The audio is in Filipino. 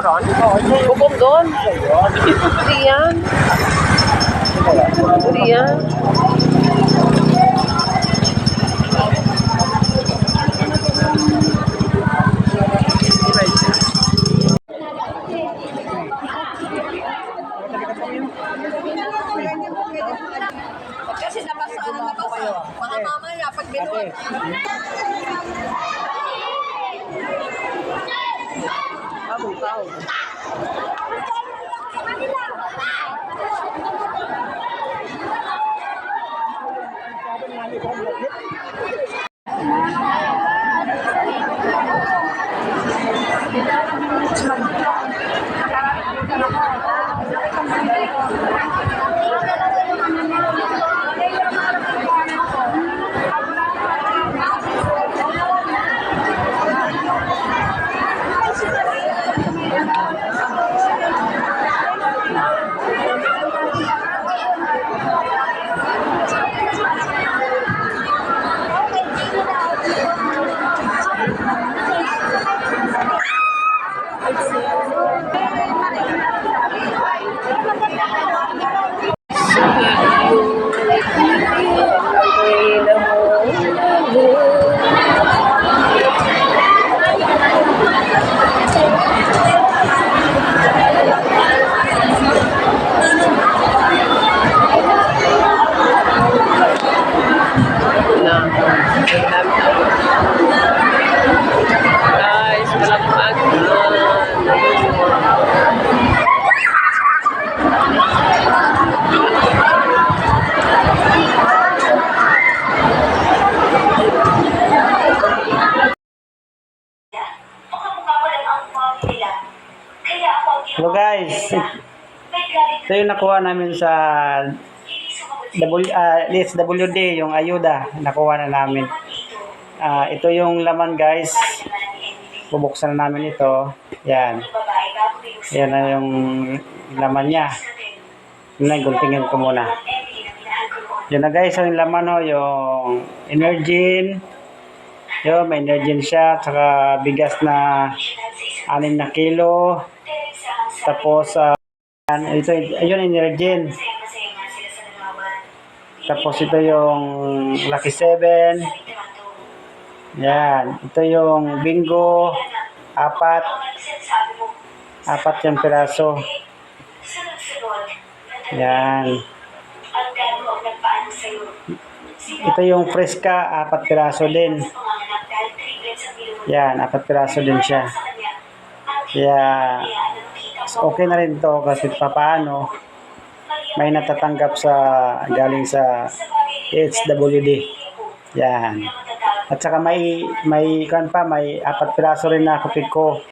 ron? Bubong doon. Hindi yan. Hindi yan. Kasi nabasa, nabasa. Mga mamaya, pag binuot. Guys, malapag Hello guys, ito yung nakuha namin sa SWD, yung ayuda, nakuha na namin. Ito yung laman guys, bubuksan na namin ito. Yan, yan na yung laman niya. Yun, guntingin ko muna. Yan na guys, yung laman ho, yung Energin. Yun, may Energin siya, saka bigas na 6 na kilo. Tapos, ito, ayun, Energin. Tapos, ito yung Lucky 7. Yan. Ito yung Bingo. 4 yung piraso. Yan. Ito yung Fresca. 4 piraso din. Yan. 4 piraso din siya. Kaya, okay na rin to kasi papaano may natatanggap sa galing sa HWD. Yan. At saka may 4 piraso rin na kupit ko.